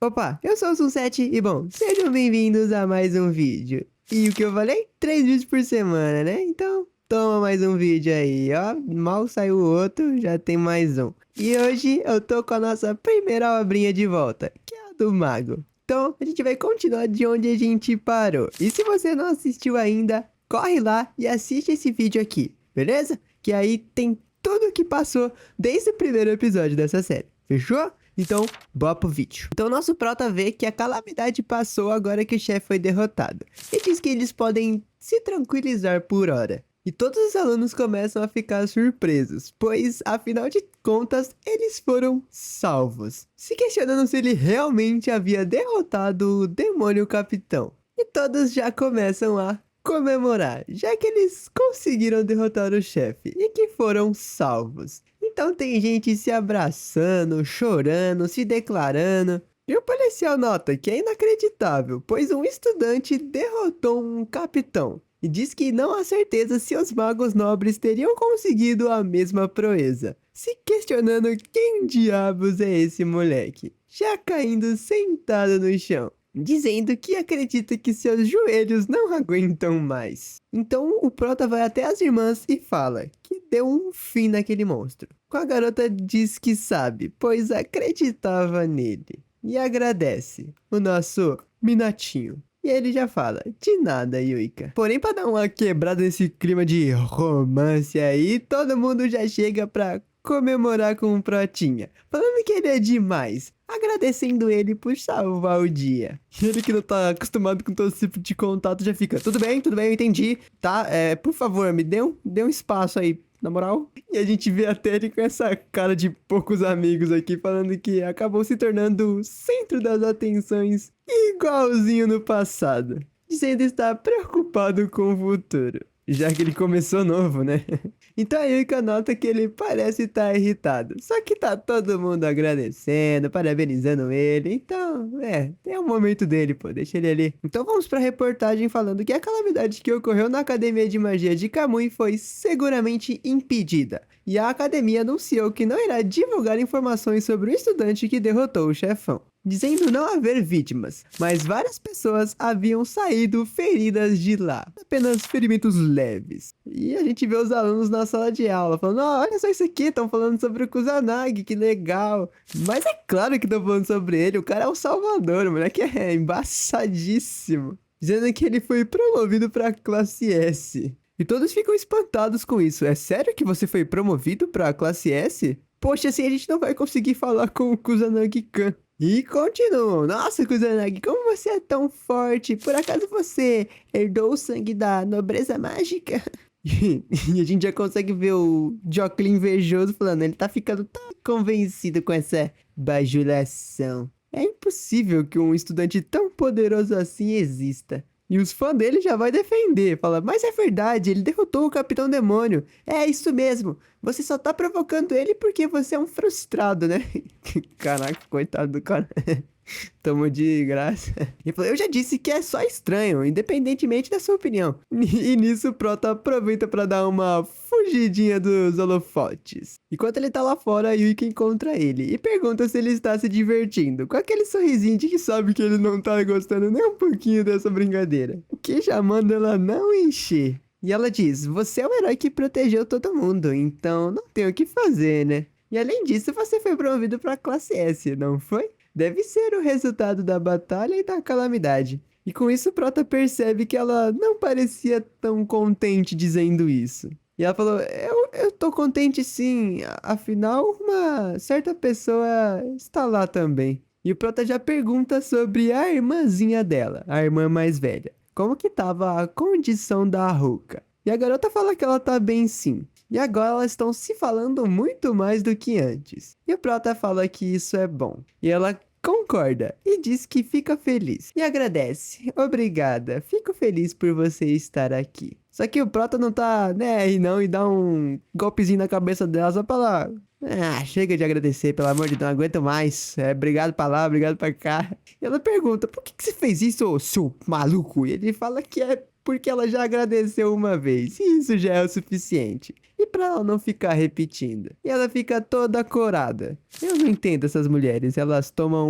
Opa, eu sou o Sun7 e bom, sejam bem-vindos a mais um vídeo. E o que eu falei? 3 vídeos por semana, né? Então, toma mais um vídeo aí, ó. Mal saiu o outro, já tem mais um. E hoje eu tô com a nossa primeira obrinha de volta, que é a do Mago. Então, a gente vai continuar de onde a gente parou. E se você não assistiu ainda, corre lá e assiste esse vídeo aqui, beleza? Que aí tem tudo o que passou desde o primeiro episódio dessa série, fechou? Então, bora pro vídeo. Então, nosso prota vê que a calamidade passou agora que o chefe foi derrotado. E diz que eles podem se tranquilizar por hora. E todos os alunos começam a ficar surpresos, pois, afinal de contas, eles foram salvos. Se questionando se ele realmente havia derrotado o demônio capitão. E todos já começam a comemorar, já que eles conseguiram derrotar o chefe e que foram salvos. Então tem gente se abraçando, chorando, se declarando. E o policial nota que é inacreditável, pois um estudante derrotou um capitão. E diz que não há certeza se os magos nobres teriam conseguido a mesma proeza. Se questionando quem diabos é esse moleque. Já caindo sentado no chão. Dizendo que acredita que seus joelhos não aguentam mais. Então o prota vai até as irmãs e fala que deu um fim naquele monstro. A garota diz que sabe, pois acreditava nele. E agradece o nosso Minatinho. E ele já fala, de nada, Yuika. Porém, para dar uma quebrada nesse clima de romance aí, todo mundo já chega pra comemorar com o Protinha, falando que ele é demais, agradecendo ele por salvar o dia. E ele que não tá acostumado com todo esse tipo de contato já fica, tudo bem, eu entendi, tá? Por favor, me dê um espaço aí, na moral. E a gente vê até ele com essa cara de poucos amigos aqui, falando que acabou se tornando o centro das atenções, igualzinho no passado. Dizendo estar preocupado com o futuro, já que ele começou novo, né? Então a Yuika nota que ele parece estar irritado. Só que tá todo mundo agradecendo, parabenizando ele. Então, tem um momento dele, pô, deixa ele ali. Então vamos pra reportagem falando que a calamidade que ocorreu na Academia de Magia de Kamui foi seguramente impedida. E a academia anunciou que não irá divulgar informações sobre o estudante que derrotou o chefão, dizendo não haver vítimas, mas várias pessoas haviam saído feridas de lá, apenas ferimentos leves. E a gente vê os alunos na sala de aula falando, olha só isso aqui, estão falando sobre o Kusanagi, que legal. Mas é claro que estão falando sobre ele, o cara é o salvador, o moleque é embaçadíssimo. Dizendo que ele foi promovido para classe S. E todos ficam espantados com isso. É sério que você foi promovido para classe S? Poxa, assim a gente não vai conseguir falar com o Kusanagi-kan. E continuam. Nossa, Kusanagi, como você é tão forte? Por acaso você herdou o sangue da nobreza mágica? E a gente já consegue ver o Joclin invejoso falando, ele tá ficando tão convencido com essa bajulação. É impossível que um estudante tão poderoso assim exista. E os fãs dele já vai defender, fala, mas é verdade, ele derrotou o Capitão Demônio. É isso mesmo, você só tá provocando ele porque você é um frustrado, né? Caraca, coitado do cara. Tomou de graça. Ele falou, eu já disse que é só estranho, independentemente da sua opinião. E nisso o Prota aproveita pra dar uma fugidinha dos holofotes. Enquanto ele tá lá fora, a Yuika encontra ele e pergunta se ele está se divertindo, com aquele sorrisinho de que sabe que ele não tá gostando nem um pouquinho dessa brincadeira, o que já manda ela não encher. E ela diz, você é o herói que protegeu todo mundo, então não tem o que fazer, né? E além disso, você foi promovido pra classe S, não foi? Deve ser o resultado da batalha e da calamidade. E com isso, Prota percebe que ela não parecia tão contente dizendo isso. E ela falou, eu tô contente sim, afinal uma certa pessoa está lá também. E o Prota já pergunta sobre a irmãzinha dela, a irmã mais velha. Como que tava a condição da Haruka? E a garota fala que ela tá bem sim. E agora elas estão se falando muito mais do que antes. E o Prota fala que isso é bom. E ela concorda e diz que fica feliz. E agradece. Obrigada. Fico feliz por você estar aqui. Só que o Prota não tá, né, e não, e dá um golpezinho na cabeça dela só pra ela... chega de agradecer, pelo amor de Deus, não aguento mais. Obrigado pra lá, obrigado pra cá. E ela pergunta, por que você fez isso, ô seu maluco? E ele fala que é porque ela já agradeceu uma vez, e isso já é o suficiente. E pra ela não ficar repetindo. E ela fica toda corada. Eu não entendo essas mulheres, elas tomam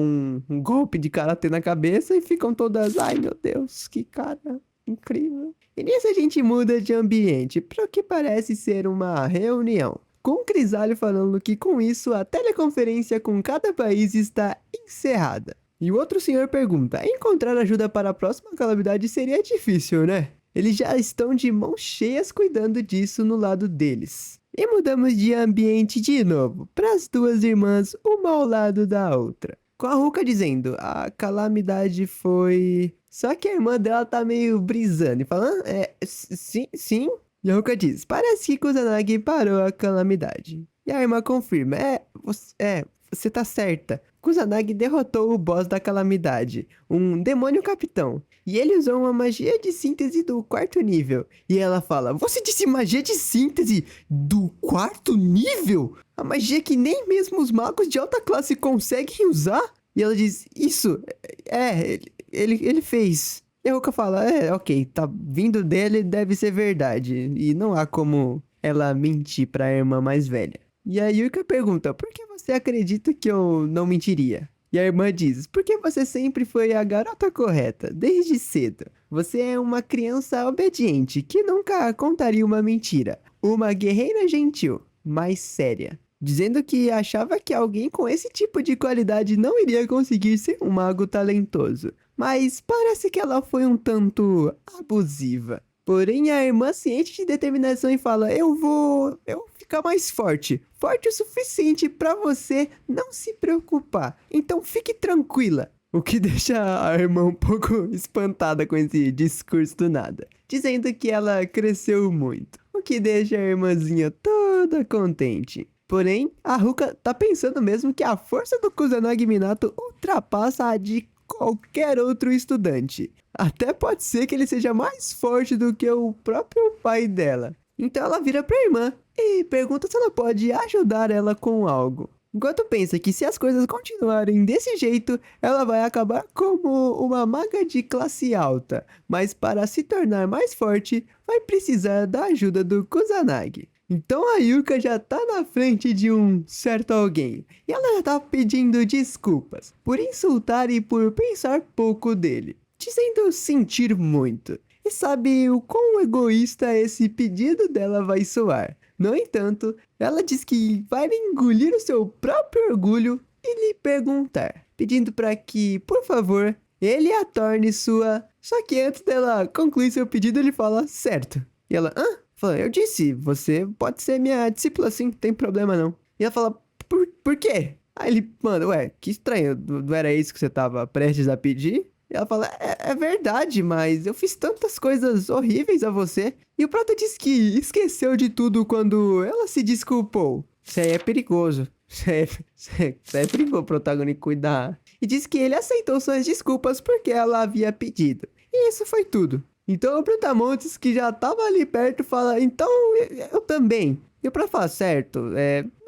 um golpe de karatê na cabeça e ficam todas, ai meu Deus, que cara incrível. E nisso a gente muda de ambiente para o que parece ser uma reunião. Com o Crisalho falando que com isso a teleconferência com cada país está encerrada. E o outro senhor pergunta: encontrar ajuda para a próxima calamidade seria difícil, né? Eles já estão de mãos cheias cuidando disso no lado deles. E mudamos de ambiente de novo, para as duas irmãs, uma ao lado da outra. Com a Ruka dizendo: a calamidade foi... Só que a irmã dela tá meio brisando e falando: sim, sim. E a Ruka diz: parece que Kusanagi parou a calamidade. E a irmã confirma: você tá certa. Kusanagi derrotou o boss da calamidade, um demônio capitão. E ele usou uma magia de síntese do 4º nível. E ela fala: você disse magia de síntese do 4º nível? A magia que nem mesmo os magos de alta classe conseguem usar? E ela diz: isso, ele fez. E a Ruka fala: ok, tá vindo dele, deve ser verdade. E não há como ela mentir pra irmã mais velha. E a Yuka pergunta: por que você acredita que eu não mentiria? E a irmã diz: porque você sempre foi a garota correta, desde cedo. Você é uma criança obediente, que nunca contaria uma mentira. Uma guerreira gentil, mas séria. Dizendo que achava que alguém com esse tipo de qualidade não iria conseguir ser um mago talentoso. Mas parece que ela foi um tanto abusiva. Porém, a irmã ciente de determinação e fala: eu vou ficar mais forte. Forte o suficiente pra você não se preocupar. Então fique tranquila. O que deixa a irmã um pouco espantada com esse discurso do nada. Dizendo que ela cresceu muito. O que deixa a irmãzinha toda contente. Porém, a Ruka tá pensando mesmo que a força do Kusanagi Minato ultrapassa a de qualquer outro estudante. Até pode ser que ele seja mais forte do que o próprio pai dela. Então ela vira pra irmã e pergunta se ela pode ajudar ela com algo. Enquanto pensa que se as coisas continuarem desse jeito, ela vai acabar como uma maga de classe alta. Mas para se tornar mais forte, vai precisar da ajuda do Kusanagi. Então a Yuka já tá na frente de um certo alguém. E ela já tá pedindo desculpas por insultar e por pensar pouco dele. Dizendo sentir muito. E sabe o quão egoísta esse pedido dela vai soar. No entanto, ela diz que vai engolir o seu próprio orgulho e lhe perguntar. Pedindo para que, por favor, ele a torne sua... Só que antes dela concluir seu pedido, ele fala: certo. E ela: hã? Fala: eu disse, você pode ser minha discípula sim, não tem problema não. E ela fala: por quê? Aí ele manda: ué, que estranho, não era isso que você tava prestes a pedir? E ela fala: é verdade, mas eu fiz tantas coisas horríveis a você. E o Prota diz que esqueceu de tudo quando ela se desculpou. Isso aí é perigoso. Isso é perigoso, o protagonista cuidar. E diz que ele aceitou suas desculpas porque ela havia pedido. E isso foi tudo. Então o Brutamontes, que já tava ali perto, fala: então eu também. E o Prota fala: certo,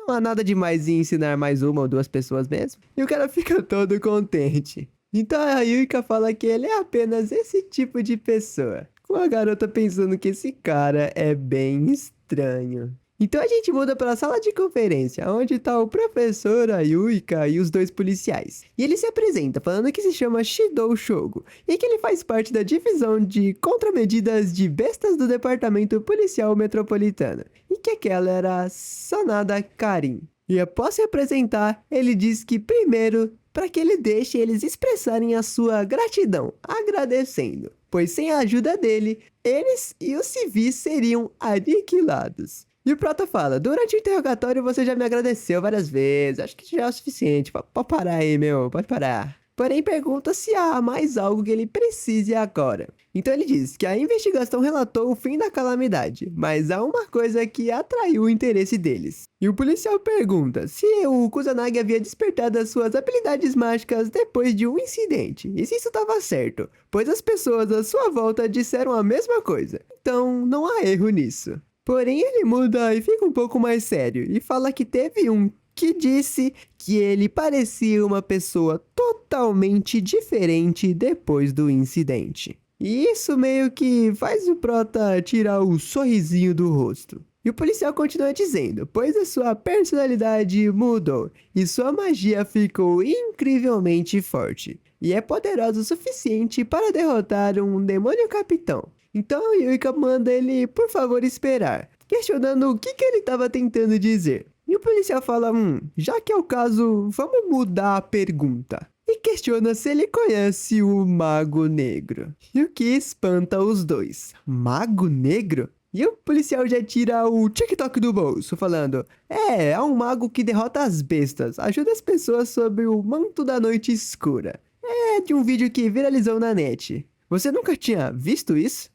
não há nada demais em ensinar mais uma ou duas pessoas mesmo. E o cara fica todo contente. Então a Yuka fala que ele é apenas esse tipo de pessoa. Com a garota pensando que esse cara é bem estranho. Então a gente muda para a sala de conferência, onde tá o professor, a Yuka e os dois policiais. E ele se apresenta falando que se chama Shidou Shogo e que ele faz parte da divisão de contramedidas de bestas do Departamento Policial Metropolitano. E que aquela era Sanada Karin. E após se apresentar, ele diz que primeiro, para que ele deixe eles expressarem a sua gratidão, agradecendo, pois sem a ajuda dele, eles e os civis seriam aniquilados. E o Prota fala: durante o interrogatório você já me agradeceu várias vezes, acho que já é o suficiente, pode parar aí, meu, pode parar. Porém pergunta se há mais algo que ele precise agora. Então ele diz que a investigação relatou o fim da calamidade, mas há uma coisa que atraiu o interesse deles. E o policial pergunta se o Kusanagi havia despertado as suas habilidades mágicas depois de um incidente, e se isso estava certo, pois as pessoas à sua volta disseram a mesma coisa. Então não há erro nisso. Porém ele muda e fica um pouco mais sério e fala que teve um que disse que ele parecia uma pessoa totalmente diferente depois do incidente. E isso meio que faz o Prota tirar o sorrisinho do rosto. E o policial continua dizendo, pois a sua personalidade mudou e sua magia ficou incrivelmente forte. E é poderosa o suficiente para derrotar um demônio capitão. Então Yuika manda ele, por favor, esperar, questionando o que ele estava tentando dizer. E o policial fala, já que é o caso, vamos mudar a pergunta. E questiona se ele conhece o Mago Negro. E o que espanta os dois. Mago Negro? E o policial já tira o TikTok do bolso, falando, é um mago que derrota as bestas, ajuda as pessoas sob o manto da noite escura. É de um vídeo que viralizou na net. Você nunca tinha visto isso?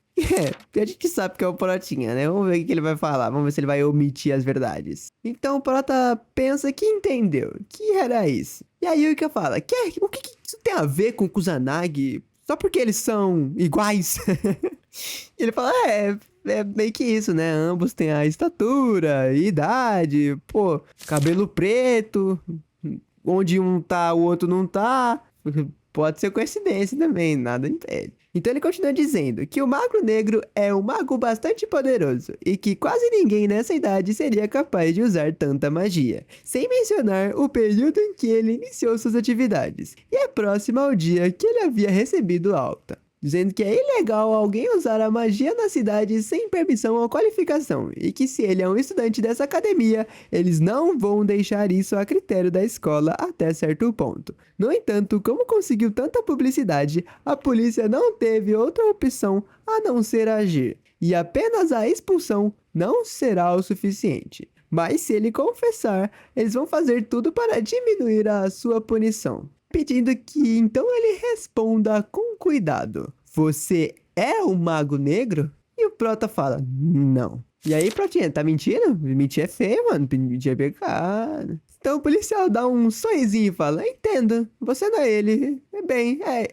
A gente sabe que é o Protinha, né? Vamos ver o que ele vai falar, vamos ver se ele vai omitir as verdades. Então o Prota pensa que entendeu, que era isso. E aí o Yuika fala, o que isso tem a ver com Kusanagi? Só porque eles são iguais? E ele fala, é meio que isso, né? Ambos têm a estatura, idade, pô, cabelo preto, onde um tá, o outro não tá. Pode ser coincidência também, nada impede. Então ele continua dizendo que o Mago Negro é um mago bastante poderoso e que quase ninguém nessa idade seria capaz de usar tanta magia, sem mencionar o período em que ele iniciou suas atividades, e é próximo ao dia que ele havia recebido alta. Dizendo que é ilegal alguém usar a magia na cidade sem permissão ou qualificação, e que se ele é um estudante dessa academia, eles não vão deixar isso a critério da escola até certo ponto. No entanto, como conseguiu tanta publicidade, a polícia não teve outra opção a não ser agir, e apenas a expulsão não será o suficiente. Mas se ele confessar, eles vão fazer tudo para diminuir a sua punição, pedindo que então ele responda com cuidado. Você é o Mago Negro? E o Prota fala, não. E aí, Protinha, tá mentindo? Mentir é feio, mano. Mentir é pecado. Então o policial dá um sorrisinho e fala, entendo, você não é ele.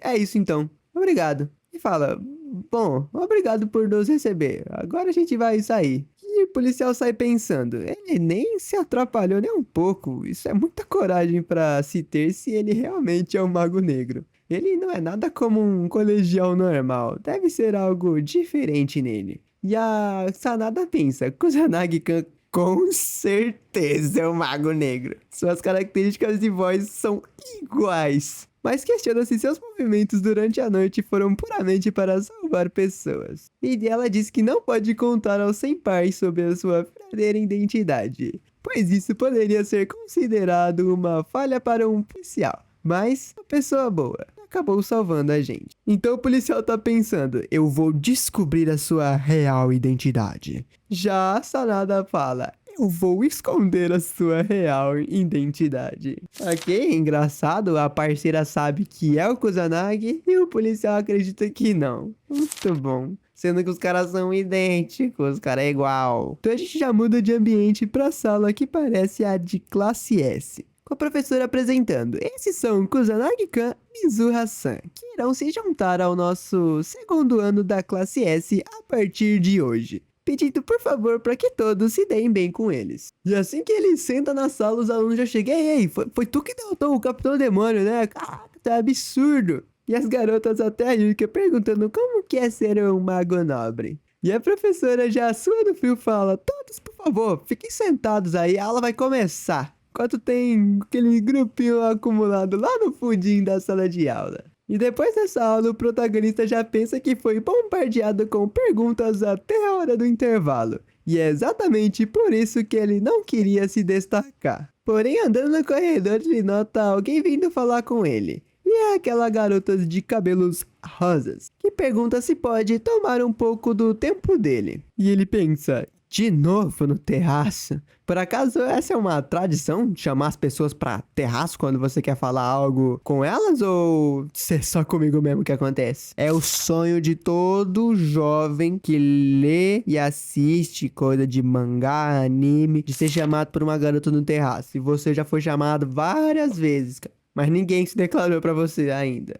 É isso então. Obrigado. E fala, bom, obrigado por nos receber. Agora a gente vai sair. E o policial sai pensando, ele nem se atrapalhou nem um pouco. Isso é muita coragem pra se ter se ele realmente é um Mago Negro. Ele não é nada como um colegial normal. Deve ser algo diferente nele. E a Sanada pensa, Kusanagi-kan com certeza é um Mago Negro. Suas características de voz são iguais. Mas questiona se seus movimentos durante a noite foram puramente para salvar pessoas. E ela diz que não pode contar aos senpais sobre a sua verdadeira identidade, pois isso poderia ser considerado uma falha para um policial. Mas, uma pessoa boa, acabou salvando a gente. Então o policial tá pensando, eu vou descobrir a sua real identidade. Já a Sanada fala, eu vou esconder a sua real identidade. Ok, engraçado, a parceira sabe que é o Kusanagi e o policial acredita que não. Muito bom. Sendo que os caras são idênticos, os caras é igual. Então a gente já muda de ambiente pra sala que parece a de classe S, com a professora apresentando. Esses são Kusanagi-kan e Mizuha-san, que irão se juntar ao nosso segundo ano da classe S a partir de hoje, pedindo por favor para que todos se deem bem com eles. E assim que ele senta na sala, os alunos já chegam, ei, foi tu que derrotou o Capitão Demônio, né? Caraca, tá absurdo. E as garotas até a Yuka perguntando como que é ser um mago nobre. E a professora já sua no fio fala, todos por favor, fiquem sentados aí, a aula vai começar. Enquanto tem aquele grupinho acumulado lá no fundinho da sala de aula. E depois dessa aula, o protagonista já pensa que foi bombardeado com perguntas até a hora do intervalo. E é exatamente por isso que ele não queria se destacar. Porém, andando no corredor, ele nota alguém vindo falar com ele. E é aquela garota de cabelos rosas, que pergunta se pode tomar um pouco do tempo dele. E ele pensa, de novo no terraço? Por acaso essa é uma tradição, chamar as pessoas pra terraço quando você quer falar algo com elas? Ou é só comigo mesmo que acontece? É o sonho de todo jovem que lê e assiste coisa de mangá, anime, de ser chamado por uma garota no terraço. E você já foi chamado várias vezes, cara. Mas ninguém se declarou pra você ainda.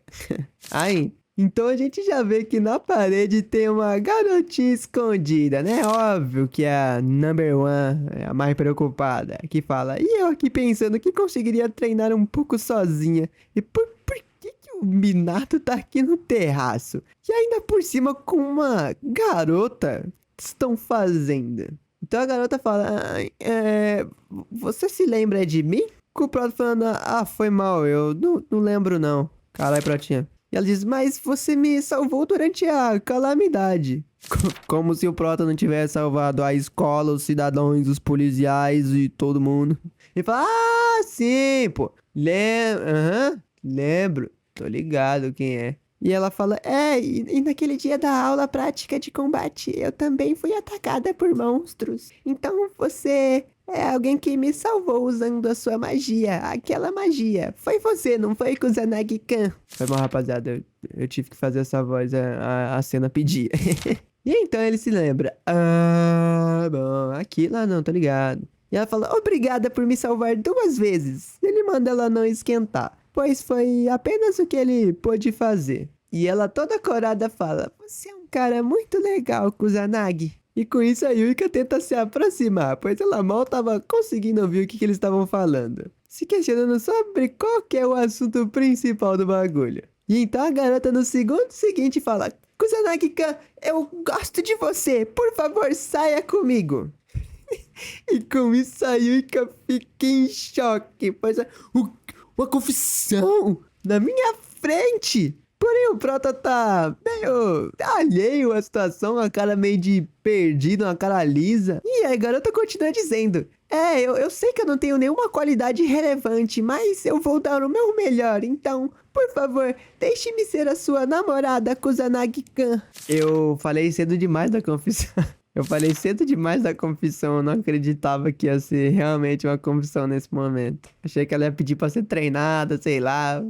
Aí, então a gente já vê que na parede tem uma garotinha escondida, né? Óbvio que é a number one, a mais preocupada, que fala, e eu aqui pensando que conseguiria treinar um pouco sozinha. E por que o Minato tá aqui no terraço. E ainda por cima com uma garota. O que estão fazendo? Então a garota fala, você se lembra de mim? O Proto falando, foi mal, eu não lembro não. Caralho, Protinha. E ela diz, mas você me salvou durante a calamidade. Como se o Prota não tivesse salvado a escola, os cidadãos, os policiais e todo mundo. Ele fala, sim, pô. Lembro. Tô ligado quem é. E ela fala, e naquele dia da aula prática de combate, eu também fui atacada por monstros. Então você é alguém que me salvou usando a sua magia, aquela magia. Foi você, não foi, Kusanagi-kan? Foi mal, rapaziada, eu tive que fazer essa voz, a cena pedia. E então ele se lembra, bom, aqui lá não, tá ligado. E ela fala, obrigada por me salvar 2 vezes. Ele manda ela não esquentar, pois foi apenas o que ele pôde fazer. E ela toda corada fala, você é um cara muito legal, Kusanagi. E com isso a Yuika tenta se aproximar, pois ela mal tava conseguindo ouvir o que eles estavam falando. Se questionando sobre qual que é o assunto principal do bagulho. E então a garota no segundo seguinte fala, Kusanagi-kan, eu gosto de você, por favor saia comigo. E com isso a Yuika fica em choque, pois uma confissão na minha frente. Porém, o Prota tá meio alheio à situação, a cara meio de perdido, uma cara lisa. E a garota continua dizendo, eu sei que eu não tenho nenhuma qualidade relevante, mas eu vou dar o meu melhor, então, por favor, deixe-me ser a sua namorada, Kusanagi-kan. Eu falei cedo demais da confissão. Eu não acreditava que ia ser realmente uma confissão nesse momento. Achei que ela ia pedir pra ser treinada, sei lá.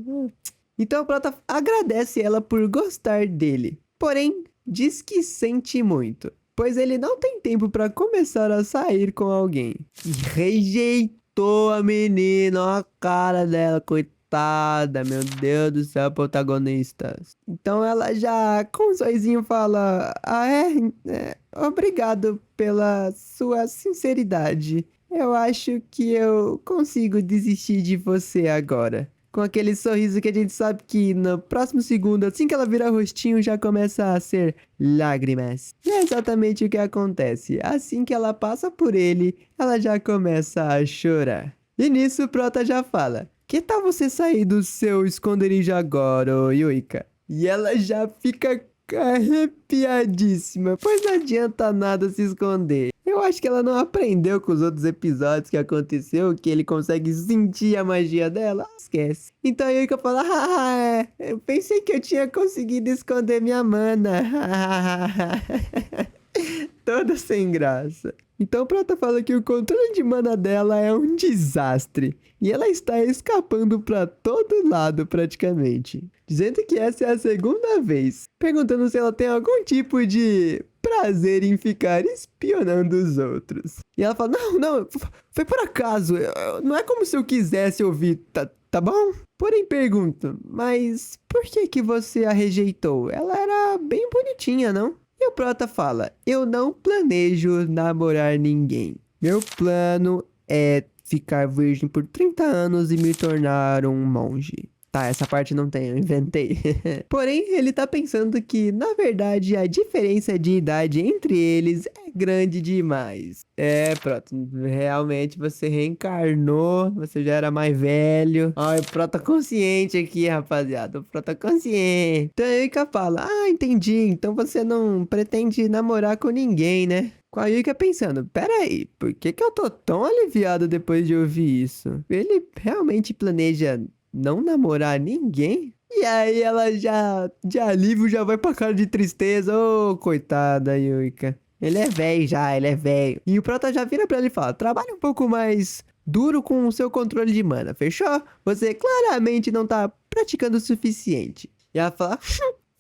Então o Prota agradece ela por gostar dele. Porém, diz que sente muito, pois ele não tem tempo pra começar a sair com alguém. E rejeitou a menina, ó a cara dela, coitada, meu Deus do céu, protagonistas. Então ela já com um sorrisinho fala, obrigado pela sua sinceridade. Eu acho que eu consigo desistir de você agora. Com aquele sorriso que a gente sabe que no próximo segundo, assim que ela vira rostinho, já começa a ser lágrimas. E é exatamente o que acontece. Assim que ela passa por ele, ela já começa a chorar. E nisso o Prota já fala, que tal você sair do seu esconderijo agora, ô Yuika? E ela já fica arrepiadíssima, pois não adianta nada se esconder. Eu acho que ela não aprendeu com os outros episódios que aconteceu, que ele consegue sentir a magia dela. Esquece. Então a Yuika fala, eu pensei que eu tinha conseguido esconder minha mana. Toda sem graça. Então o Prota fala que o controle de mana dela é um desastre. E ela está escapando para todo lado praticamente. Dizendo que essa é a segunda vez. Perguntando se ela tem algum tipo de prazer em ficar espionando os outros. E ela fala, não, foi por acaso. Não é como se eu quisesse ouvir, tá bom? Porém pergunto, mas por que você a rejeitou? Ela era bem bonitinha, não? E o Prota fala, eu não planejo namorar ninguém. Meu plano é ficar virgem por 30 anos e me tornar um monge. Tá, essa parte não tem, eu inventei. Porém, ele tá pensando que, na verdade, a diferença de idade entre eles é grande demais. Prota, realmente você reencarnou, você já era mais velho. Ó, o Prota consciente aqui, rapaziada, o Prota consciente. Então a Yuika fala, entendi, então você não pretende namorar com ninguém, né? Com a Yuika pensando, peraí, por que eu tô tão aliviado depois de ouvir isso? Ele realmente planeja não namorar ninguém? E aí ela já, de alívio, já vai pra cara de tristeza. Ô, coitada, Yuika. Ele é velho já, ele é velho. E o Prota já vira pra ele e fala, trabalhe um pouco mais duro com o seu controle de mana, fechou? Você claramente não tá praticando o suficiente. E ela fala,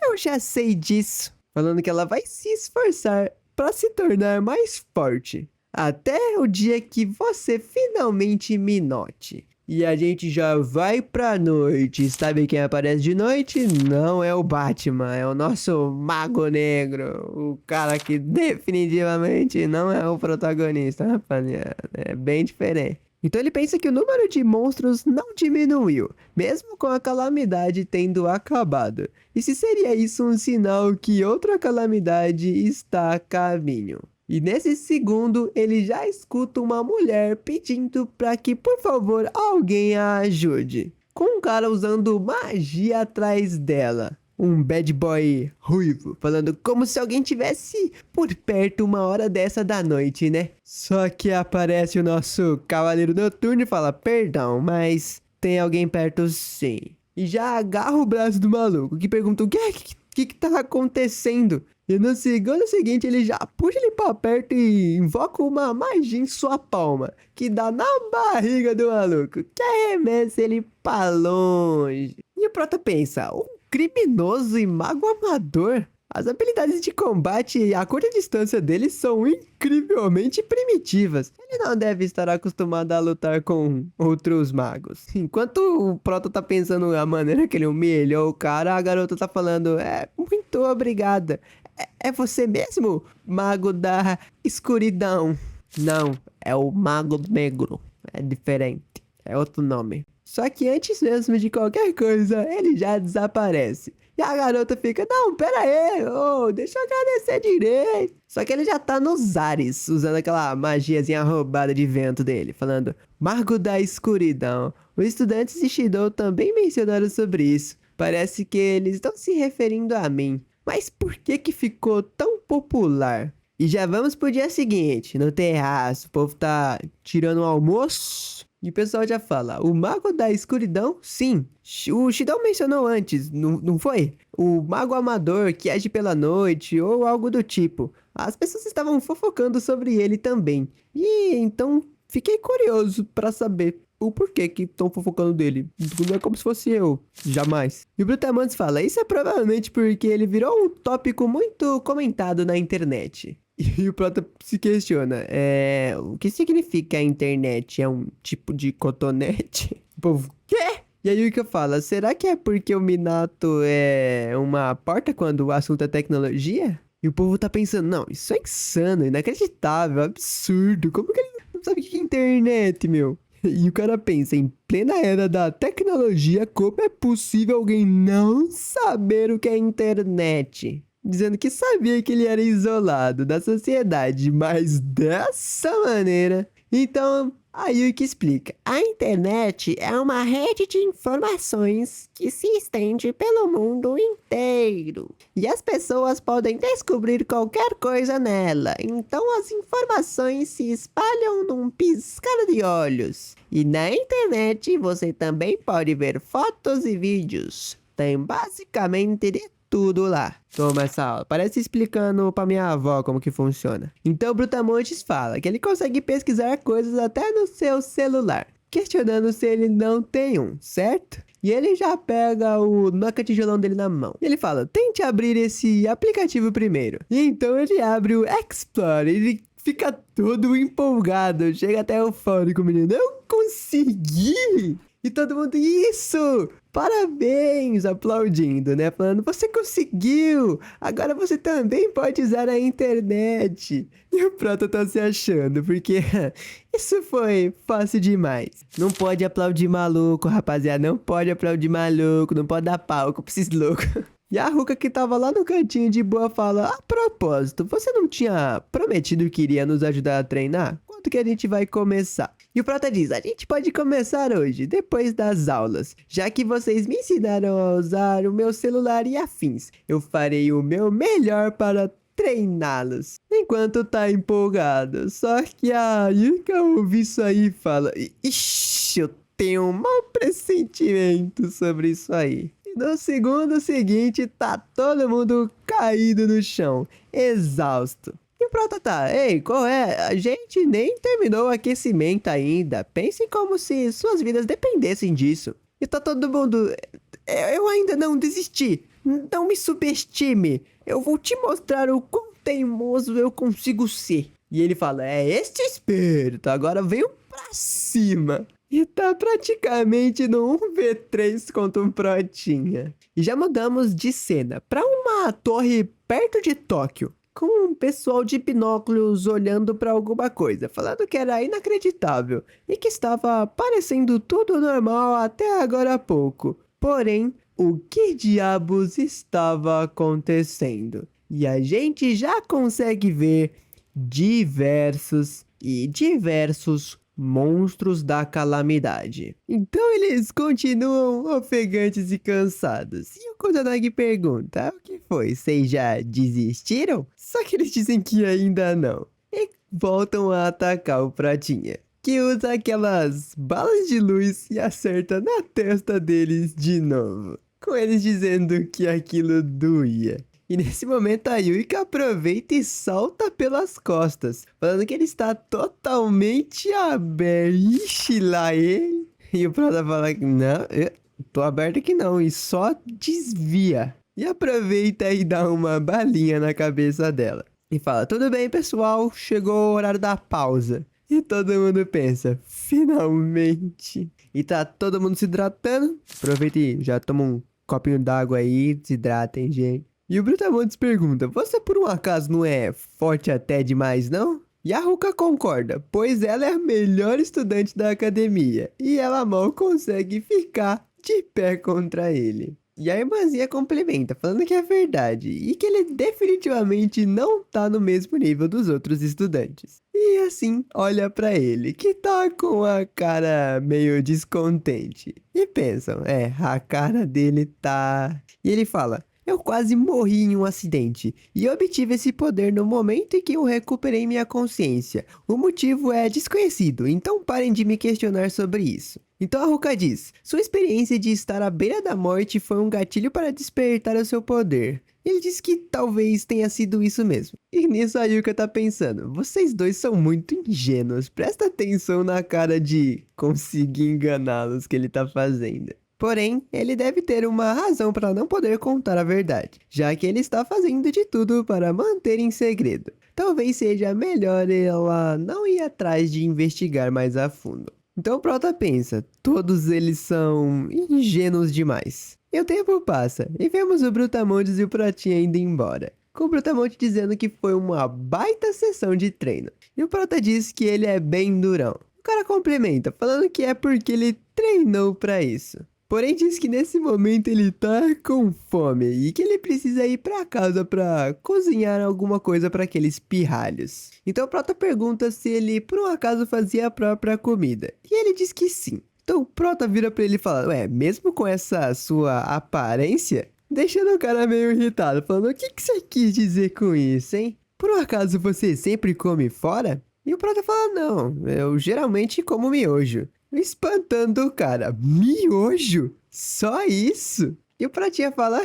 eu já sei disso. Falando que ela vai se esforçar pra se tornar mais forte. Até o dia que você finalmente me note. E a gente já vai pra noite. Sabe quem aparece de noite? Não é o Batman, é o nosso Mago Negro. O cara que definitivamente não é o protagonista, rapaziada. É bem diferente. Então ele pensa que o número de monstros não diminuiu, mesmo com a calamidade tendo acabado. E se seria isso um sinal que outra calamidade está a caminho? E nesse segundo, ele já escuta uma mulher pedindo para que, por favor, alguém a ajude. Com um cara usando magia atrás dela. Um bad boy ruivo, falando como se alguém tivesse por perto uma hora dessa da noite, né? Só que aparece o nosso cavaleiro noturno e fala, perdão, mas tem alguém perto sim. E já agarra o braço do maluco, que pergunta, o que tá acontecendo? E no segundo seguinte, ele já puxa ele pra perto e invoca uma magia em sua palma, que dá na barriga do maluco, que arremessa ele pra longe. E o Prota pensa, criminoso e mago amador. As habilidades de combate a curta distância dele são incrivelmente primitivas. Ele não deve estar acostumado a lutar com outros magos. Enquanto o Proto tá pensando a maneira que ele humilhou o cara, a garota tá falando, muito obrigada. É você mesmo, mago da escuridão? Não, é o mago negro. É diferente, é outro nome. Só que antes mesmo de qualquer coisa, ele já desaparece. E a garota fica, não, pera aí, deixa eu agradecer direito. Só que ele já tá nos ares, usando aquela magiazinha roubada de vento dele, falando, Mago da Escuridão. Os estudantes de Shidou também mencionaram sobre isso. Parece que eles estão se referindo a mim. Mas por que ficou tão popular? E já vamos pro dia seguinte, no terraço, o povo tá tirando o almoço. E o pessoal já fala, o Mago da Escuridão? Sim, o Shidão mencionou antes, não foi? O Mago Amador que age pela noite ou algo do tipo. As pessoas estavam fofocando sobre ele também. E então fiquei curioso pra saber o porquê que estão fofocando dele. Não é como se fosse eu, jamais. E o Brutamontes fala, isso é provavelmente porque ele virou um tópico muito comentado na internet. E o Prota se questiona, o que significa a internet? É um tipo de cotonete? O povo, quê? E aí o que eu falo, será que é porque o Minato é uma porta quando o assunto é tecnologia? E o povo tá pensando, não, isso é insano, inacreditável, absurdo, como que ele não sabe o que é internet, meu? E o cara pensa, em plena era da tecnologia, como é possível alguém não saber o que é internet? Dizendo que sabia que ele era isolado da sociedade, mas dessa maneira. Então, a Yuki explica. A internet é uma rede de informações que se estende pelo mundo inteiro. E as pessoas podem descobrir qualquer coisa nela. Então, as informações se espalham num piscar de olhos. E na internet, você também pode ver fotos e vídeos. Tem basicamente de tudo lá. Toma essa aula. Parece explicando pra minha avó como que funciona. Então o Brutamontes fala que ele consegue pesquisar coisas até no seu celular, questionando se ele não tem um, certo? E ele já pega o noca-tijolão dele na mão. E ele fala, tente abrir esse aplicativo primeiro. E então ele abre o Explorer. Ele fica todo empolgado. Chega até eufórico, menino. Eu consegui! E todo mundo, isso! Parabéns! Aplaudindo, né? Falando, você conseguiu! Agora você também pode usar a internet. E o Prota tá se achando, porque isso foi fácil demais. Não pode aplaudir maluco, rapaziada. Não pode aplaudir maluco, não pode dar palco pra esses loucos. E a Ruka que tava lá no cantinho de boa fala, a propósito, você não tinha prometido que iria nos ajudar a treinar? Quando que a gente vai começar? E o Prota diz, a gente pode começar hoje, depois das aulas. Já que vocês me ensinaram a usar o meu celular e afins, eu farei o meu melhor para treiná-los. Enquanto tá empolgado. Só que a Yuka ouve isso aí e fala, ixi, eu tenho um mau pressentimento sobre isso aí. No segundo seguinte, tá todo mundo caído no chão, exausto. E o Prota tá, ei, qual é? A gente nem terminou o aquecimento ainda. Pensem como se suas vidas dependessem disso. E tá todo mundo, eu ainda não desisti. Não me subestime. Eu vou te mostrar o quão teimoso eu consigo ser. E ele fala, é este espírito, agora venho pra cima. E tá praticamente no 1v3 contra um Protinha. E já mudamos de cena pra uma torre perto de Tóquio. com um pessoal de binóculos olhando para alguma coisa, falando que era inacreditável e que estava parecendo tudo normal até agora há pouco. Porém, o que diabos estava acontecendo? E a gente já consegue ver diversos monstros da calamidade. Então eles continuam ofegantes e cansados. E o Kusanagi pergunta: o que foi? Vocês já desistiram? Só que eles dizem que ainda não. E voltam a atacar o Pratinha, que usa aquelas balas de luz e acerta na testa deles de novo, com eles dizendo que aquilo doía. E nesse momento a Yuika aproveita e salta pelas costas, falando que ele está totalmente aberto. Ixi, lá ele. E o Prota fala que não, eu tô aberto aqui não, e só desvia. E aproveita e dá uma balinha na cabeça dela. E fala: tudo bem, pessoal, chegou o horário da pausa. E todo mundo pensa: finalmente. E tá todo mundo se hidratando. Aproveita e já toma um copinho d'água aí, se hidratem, gente. E o Brutamontes pergunta: você por um acaso não é forte até demais, não? E a Ruka concorda, pois ela é a melhor estudante da academia e ela mal consegue ficar de pé contra ele. E a irmãzinha complementa, falando que é verdade e que ele definitivamente não tá no mesmo nível dos outros estudantes. E assim, olha pra ele, que tá com a cara meio descontente. E pensam: a cara dele tá... E ele fala: eu quase morri em um acidente e obtive esse poder no momento em que eu recuperei minha consciência. O motivo é desconhecido, então parem de me questionar sobre isso. Então a Ruka diz: sua experiência de estar à beira da morte foi um gatilho para despertar o seu poder. Ele diz que talvez tenha sido isso mesmo. E nisso a Yuka tá pensando: vocês dois são muito ingênuos, presta atenção na cara de conseguir enganá-los que ele tá fazendo. Porém, ele deve ter uma razão para não poder contar a verdade, já que ele está fazendo de tudo para manter em segredo. Talvez seja melhor ela não ir atrás de investigar mais a fundo. Então o Prota pensa: todos eles são ingênuos demais. E o tempo passa, e vemos o Brutamontes e o Pratinha indo embora, com o Brutamontes dizendo que foi uma baita sessão de treino. E o Prota diz que ele é bem durão. O cara complementa, falando que é porque ele treinou para isso. Porém diz que nesse momento ele tá com fome e que ele precisa ir pra casa pra cozinhar alguma coisa para aqueles pirralhos. Então o Prota pergunta se ele por um acaso fazia a própria comida. E ele diz que sim. Então o Prota vira pra ele e fala: ué, mesmo com essa sua aparência? Deixando o cara meio irritado, falando: o que você quis dizer com isso, hein? Por um acaso você sempre come fora? E o Prota fala: não, eu geralmente como miojo. Espantando o cara: miojo? Só isso? E o Pratinha fala: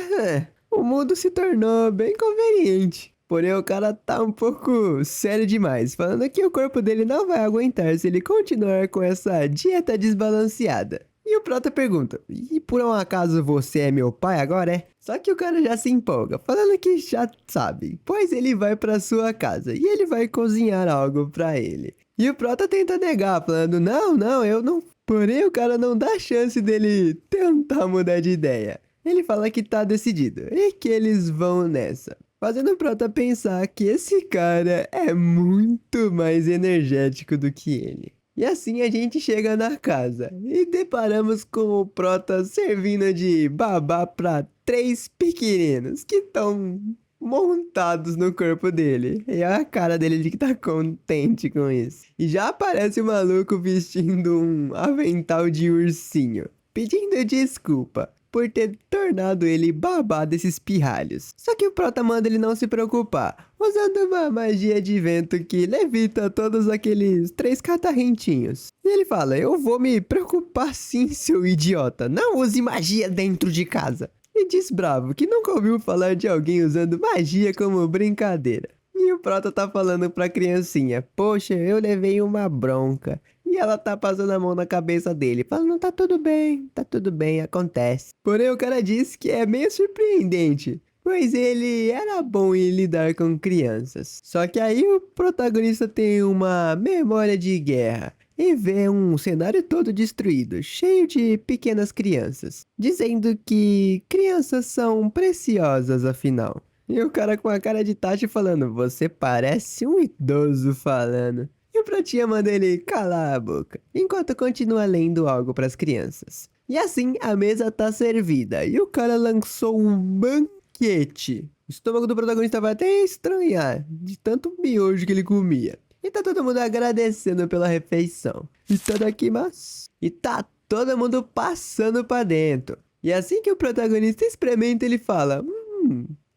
o mundo se tornou bem conveniente. Porém o cara tá um pouco sério demais, falando que o corpo dele não vai aguentar se ele continuar com essa dieta desbalanceada. E o Prota pergunta: e por um acaso você é meu pai agora, é? Só que o cara já se empolga, falando que já sabe, pois ele vai pra sua casa e ele vai cozinhar algo pra ele. E o Prota tenta negar, falando: não, eu não... Porém, o cara não dá chance dele tentar mudar de ideia. Ele fala que tá decidido e que eles vão nessa, fazendo o Prota pensar que esse cara é muito mais energético do que ele. E assim a gente chega na casa e deparamos com o Prota servindo de babá pra 3 pequeninos que estão montados no corpo dele. E a cara dele de que tá contente com isso. E já aparece o maluco vestindo um avental de ursinho, pedindo desculpa por ter tornado ele babá desses pirralhos. Só que o Prota manda ele não se preocupar, usando uma magia de vento que levita todos aqueles 3 catarrentinhos. E ele fala: eu vou me preocupar sim, seu idiota, não use magia dentro de casa. E diz bravo que nunca ouviu falar de alguém usando magia como brincadeira. E o Prota tá falando pra criancinha: poxa, eu levei uma bronca. E ela tá passando a mão na cabeça dele, falando: tá tudo bem, acontece. Porém o cara diz que é meio surpreendente, pois ele era bom em lidar com crianças. Só que aí o protagonista tem uma memória de guerra e vê um cenário todo destruído, cheio de pequenas crianças, dizendo que crianças são preciosas afinal. E o cara com a cara de tacho falando, você parece um idoso falando. E o pratinha manda ele calar a boca, enquanto continua lendo algo para as crianças. E assim, a mesa tá servida, e o cara lançou um banquete. O estômago do protagonista vai até estranhar, de tanto miojo que ele comia. E tá todo mundo agradecendo pela refeição. Itadakimasu. E tá todo mundo passando pra dentro. E assim que o protagonista experimenta, ele fala,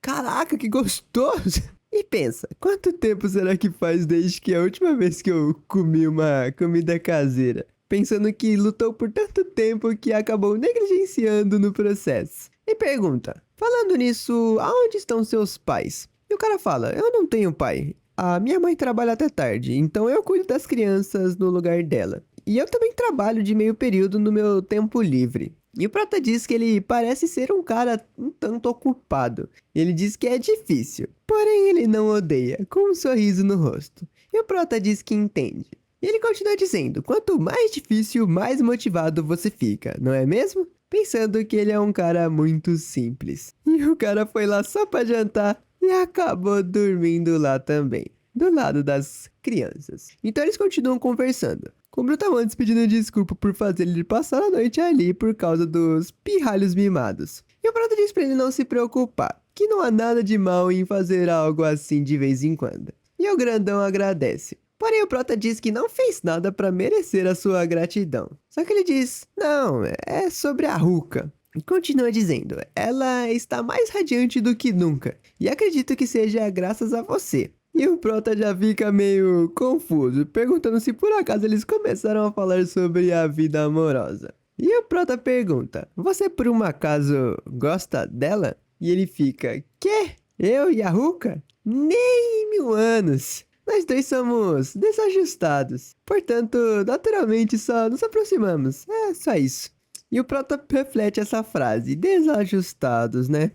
caraca, que gostoso. E pensa, quanto tempo será que faz desde que a última vez que eu comi uma comida caseira? Pensando que lutou por tanto tempo que acabou negligenciando no processo. E pergunta, falando nisso, aonde estão seus pais? E o cara fala, eu não tenho pai. A minha mãe trabalha até tarde, então eu cuido das crianças no lugar dela. E eu também trabalho de meio período no meu tempo livre. E o prota diz que ele parece ser um cara um tanto ocupado. Ele diz que é difícil, porém ele não odeia, com um sorriso no rosto. E o prota diz que entende. E ele continua dizendo, quanto mais difícil, mais motivado você fica, não é mesmo? Pensando que ele é um cara muito simples. E o cara foi lá só pra jantar e acabou dormindo lá também, do lado das crianças. Então eles continuam conversando, com o Brutamontes pedindo desculpa por fazer ele passar a noite ali por causa dos pirralhos mimados. E o Prota diz pra ele não se preocupar, que não há nada de mal em fazer algo assim de vez em quando. E o grandão agradece. Porém, o Prota diz que não fez nada pra merecer a sua gratidão. Só que ele diz, não, é sobre a Ruka. E continua dizendo, ela está mais radiante do que nunca. E acredito que seja graças a você. E o Prota já fica meio confuso, perguntando se por acaso eles começaram a falar sobre a vida amorosa. E o Prota pergunta, você por um acaso gosta dela? E ele fica, quê? Eu e a Ruka? Nem 1000 anos. Nós dois somos desajustados. Portanto, naturalmente só nos aproximamos. É só isso. E o Prota reflete essa frase. Desajustados, né?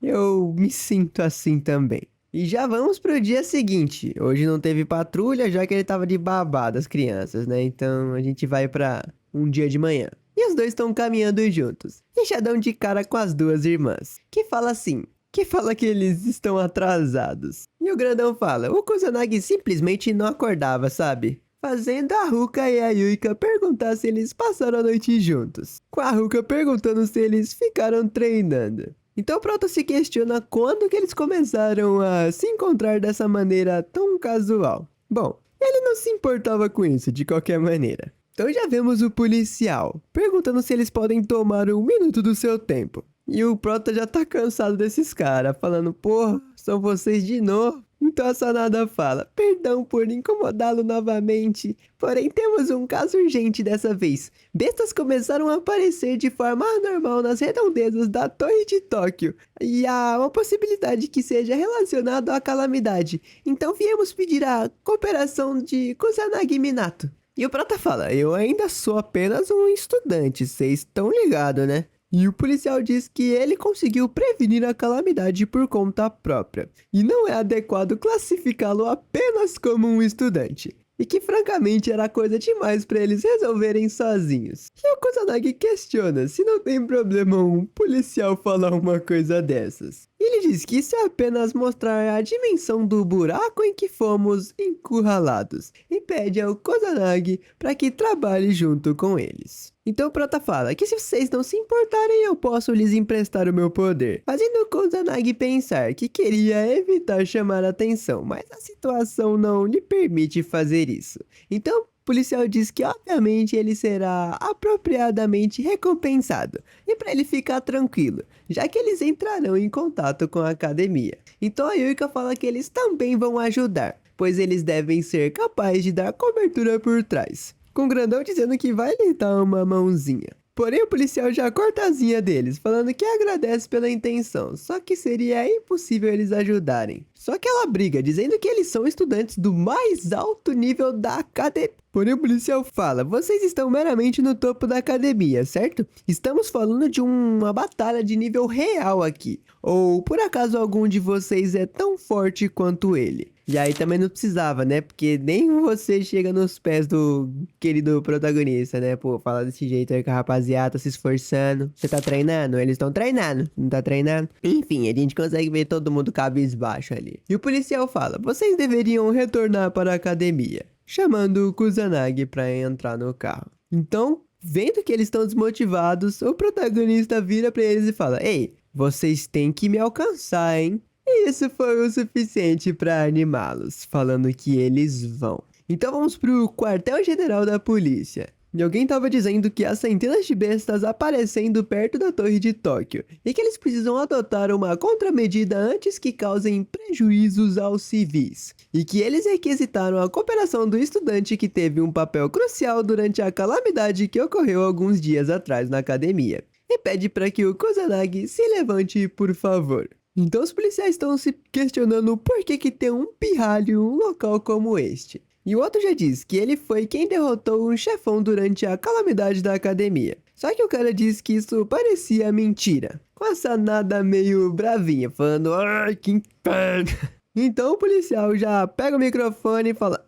Eu me sinto assim também. E já vamos pro dia seguinte. Hoje não teve patrulha, já que ele tava de babá das crianças, né? Então a gente vai pra um dia de manhã. E os dois estão caminhando juntos. E já dão de cara com as duas irmãs. Que fala assim... que fala que eles estão atrasados. E o grandão fala, o Kusanagi simplesmente não acordava, sabe? Fazendo a Ruka e a Yuika perguntar se eles passaram a noite juntos. Com a Ruka perguntando se eles ficaram treinando. Então o Prota se questiona quando que eles começaram a se encontrar dessa maneira tão casual. Bom, ele não se importava com isso de qualquer maneira. Então já vemos o policial perguntando se eles podem tomar 1 minuto do seu tempo. E o Prota já tá cansado desses caras, falando, porra, são vocês de novo. Então a Sanada fala, perdão por incomodá-lo novamente, porém temos um caso urgente dessa vez. Bestas começaram a aparecer de forma anormal nas redondezas da Torre de Tóquio, e há uma possibilidade que seja relacionado à calamidade. Então viemos pedir a cooperação de Kusanagi Minato. E o Prota fala, eu ainda sou apenas um estudante, vocês estão ligados, né? E o policial diz que ele conseguiu prevenir a calamidade por conta própria, e não é adequado classificá-lo apenas como um estudante, e que francamente era coisa demais para eles resolverem sozinhos. E o Kusanagi questiona se não tem problema um policial falar uma coisa dessas. E ele diz que isso é apenas mostrar a dimensão do buraco em que fomos encurralados, e pede ao Kusanagi para que trabalhe junto com eles. Então o Prota fala que se vocês não se importarem eu posso lhes emprestar o meu poder, fazendo o Kusanagi pensar que queria evitar chamar a atenção, mas a situação não lhe permite fazer isso. Então o policial diz que obviamente ele será apropriadamente recompensado, e para ele ficar tranquilo, já que eles entrarão em contato com a academia. Então a Yuika fala que eles também vão ajudar, pois eles devem ser capazes de dar cobertura por trás. Com o grandão dizendo que vai lhe dar uma mãozinha. Porém o policial já corta a asinha deles, falando que agradece pela intenção, só que seria impossível eles ajudarem. Só que ela briga, dizendo que eles são estudantes do mais alto nível da academia. Porém o policial fala, vocês estão meramente no topo da academia, certo? Estamos falando de uma batalha de nível real aqui. Ou por acaso algum de vocês é tão forte quanto ele? E aí também não precisava, né? Porque nem você chega nos pés do querido protagonista, né? Pô, fala desse jeito aí com a rapaziada, tá se esforçando. Você tá treinando? Eles estão treinando. Não tá treinando? Enfim, a gente consegue ver todo mundo cabisbaixo ali. E o policial fala: vocês deveriam retornar para a academia, chamando o Kusanagi pra entrar no carro. Então, vendo que eles estão desmotivados, o protagonista vira pra eles e fala: ei, vocês têm que me alcançar, hein? E isso foi o suficiente para animá-los, falando que eles vão. Então vamos pro quartel-general da polícia. E alguém tava dizendo que há centenas de bestas aparecendo perto da Torre de Tóquio e que eles precisam adotar uma contramedida antes que causem prejuízos aos civis. E que eles requisitaram a cooperação do estudante que teve um papel crucial durante a calamidade que ocorreu alguns dias atrás na academia. E pede para que o Kusanagi se levante, por favor. Então os policiais estão se questionando por que tem um pirralho em um local como este. E o outro já diz que ele foi quem derrotou um chefão durante a calamidade da academia. Só que o cara diz que isso parecia mentira, com essa nada meio bravinha, falando: ai, que inferno. Então o policial já pega o microfone e fala: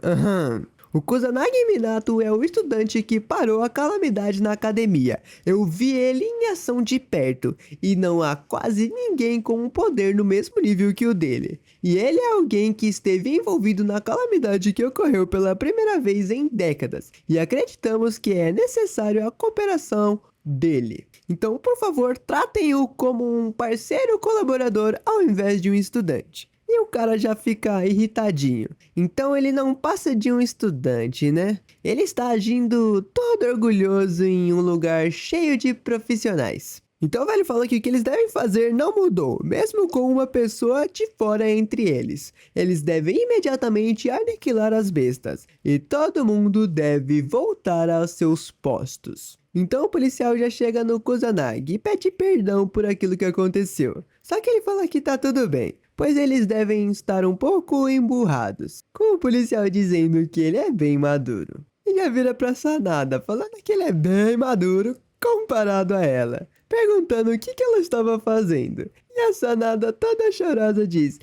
aham. O Kusanagi Minato é o estudante que parou a calamidade na academia. Eu vi ele em ação de perto, e não há quase ninguém com um poder no mesmo nível que o dele. E ele é alguém que esteve envolvido na calamidade que ocorreu pela primeira vez em décadas, e acreditamos que é necessário a cooperação dele. Então, por favor, tratem-o como um parceiro colaborador ao invés de um estudante. E o cara já fica irritadinho. Então ele não passa de um estudante, né? Ele está agindo todo orgulhoso em um lugar cheio de profissionais. Então o velho fala que o que eles devem fazer não mudou, mesmo com uma pessoa de fora entre eles. Eles devem imediatamente aniquilar as bestas, e todo mundo deve voltar aos seus postos. Então o policial já chega no Kusanagi e pede perdão por aquilo que aconteceu. Só que ele fala que tá tudo bem, pois eles devem estar um pouco emburrados, com o policial dizendo que ele é bem maduro. E já vira pra Sanada, falando que ele é bem maduro comparado a ela, perguntando o que ela estava fazendo. E a Sanada toda chorosa diz: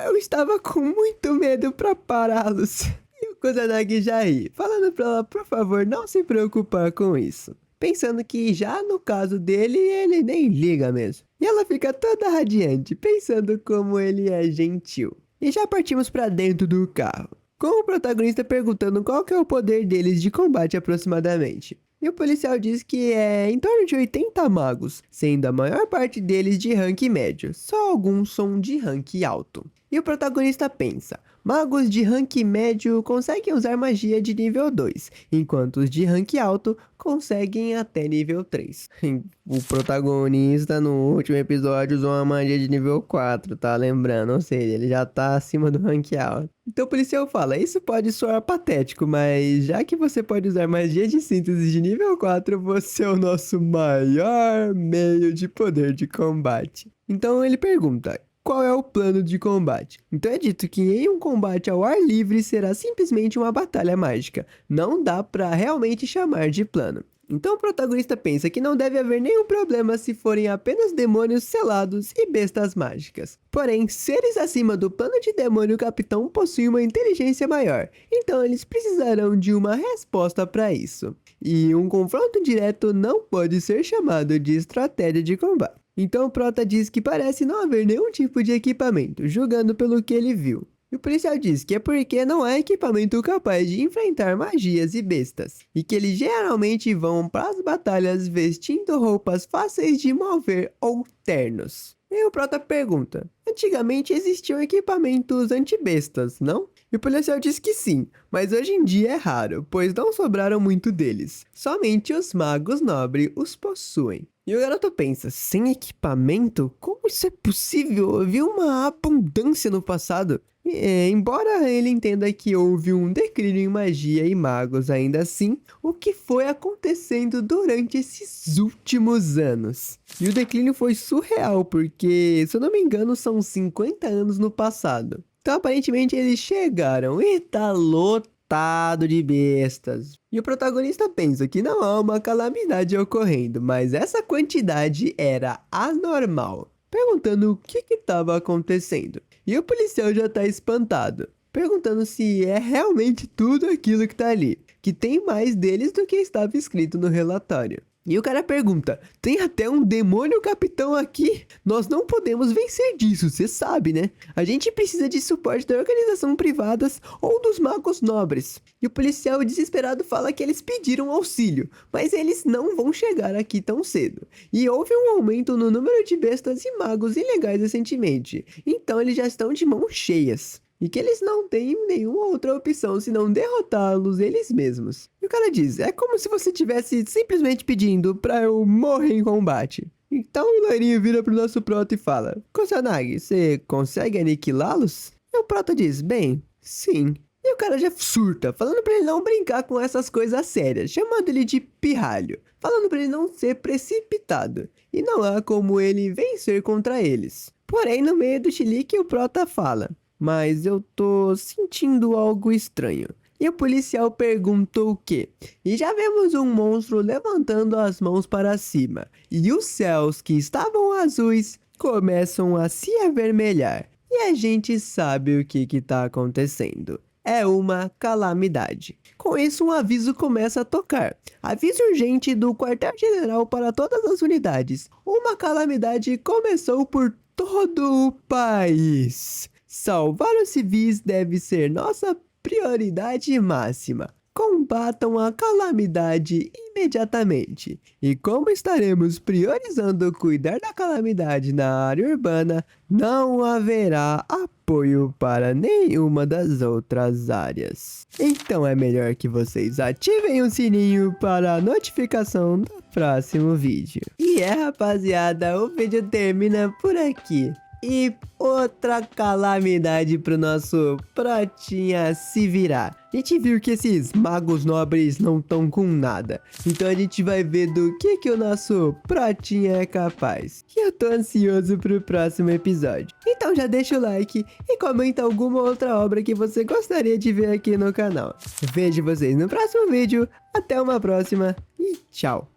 eu estava com muito medo pra pará-los. E o Kusanagi já ri, falando pra ela, por favor, não se preocupar com isso. Pensando que já no caso dele, ele nem liga mesmo. E ela fica toda radiante, pensando como ele é gentil. E já partimos pra dentro do carro, com o protagonista perguntando qual que é o poder deles de combate aproximadamente. E o policial diz que é em torno de 80 magos, sendo a maior parte deles de rank médio, só alguns são de rank alto. E o protagonista pensa: magos de rank médio conseguem usar magia de nível 2, enquanto os de rank alto conseguem até nível 3. O protagonista no último episódio usou uma magia de nível 4, tá lembrando? Ou seja, ele já tá acima do rank alto. Então o policial fala: isso pode soar patético, mas já que você pode usar magia de síntese de nível 4, você é o nosso maior meio de poder de combate. Então ele pergunta: qual é o plano de combate? Então é dito que em um combate ao ar livre será simplesmente uma batalha mágica. Não dá pra realmente chamar de plano. Então o protagonista pensa que não deve haver nenhum problema se forem apenas demônios selados e bestas mágicas. Porém, seres acima do plano de demônio capitão possuem uma inteligência maior, então eles precisarão de uma resposta para isso. E um confronto direto não pode ser chamado de estratégia de combate. Então o prota diz que parece não haver nenhum tipo de equipamento, julgando pelo que ele viu. E o policial diz que é porque não há equipamento capaz de enfrentar magias e bestas, e que eles geralmente vão para as batalhas vestindo roupas fáceis de mover ou ternos. E o prota pergunta: antigamente existiam equipamentos antibestas, não? E o policial diz que sim, mas hoje em dia é raro, pois não sobraram muito deles. Somente os magos nobres os possuem. E o garoto pensa: sem equipamento? Como isso é possível? Havia uma abundância no passado. Embora ele entenda que houve um declínio em magia e magos, ainda assim, o que foi acontecendo durante esses últimos anos? E o declínio foi surreal, porque, se eu não me engano, são 50 anos no passado. Então, aparentemente, eles chegaram e tá lotado de bestas. E o protagonista pensa que não há uma calamidade ocorrendo, mas essa quantidade era anormal, perguntando o que estava acontecendo. E o policial já tá espantado, perguntando se é realmente tudo aquilo que tá ali, que tem mais deles do que estava escrito no relatório. E o cara pergunta, tem até um demônio capitão aqui? Nós não podemos vencer disso, você sabe, né? A gente precisa de suporte da organização privadas ou dos magos nobres. E o policial desesperado fala que eles pediram auxílio, mas eles não vão chegar aqui tão cedo. E houve um aumento no número de bestas e magos ilegais recentemente, então eles já estão de mãos cheias. E que eles não têm nenhuma outra opção senão derrotá-los eles mesmos. E o cara diz, é como se você tivesse simplesmente pedindo pra eu morrer em combate. Então o loirinho vira pro nosso Prota e fala, Kusanagi, você consegue aniquilá-los? E o Prota diz, bem, sim. E o cara já surta, falando pra ele não brincar com essas coisas sérias, chamando ele de pirralho, falando pra ele não ser precipitado. E não há como ele vencer contra eles. Porém, no meio do chilique, o Prota fala, mas eu tô sentindo algo estranho. E o policial perguntou o quê? E já vemos um monstro levantando as mãos para cima. E os céus que estavam azuis começam a se avermelhar. E a gente sabe o que está acontecendo. É uma calamidade. Com isso, um aviso começa a tocar. Aviso urgente do quartel-general para todas as unidades. Uma calamidade começou por todo o país. Salvar os civis deve ser nossa prioridade máxima. Combatam a calamidade imediatamente. E como estaremos priorizando cuidar da calamidade na área urbana, não haverá apoio para nenhuma das outras áreas. Então é melhor que vocês ativem o sininho para a notificação do próximo vídeo. E rapaziada, o vídeo termina por aqui. E outra calamidade pro nosso Protinha se virar. A gente viu que esses magos nobres não estão com nada. Então a gente vai ver do que o nosso Protinha é capaz. E eu tô ansioso pro próximo episódio. Então já deixa o like e comenta alguma outra obra que você gostaria de ver aqui no canal. Vejo vocês no próximo vídeo. Até uma próxima e tchau.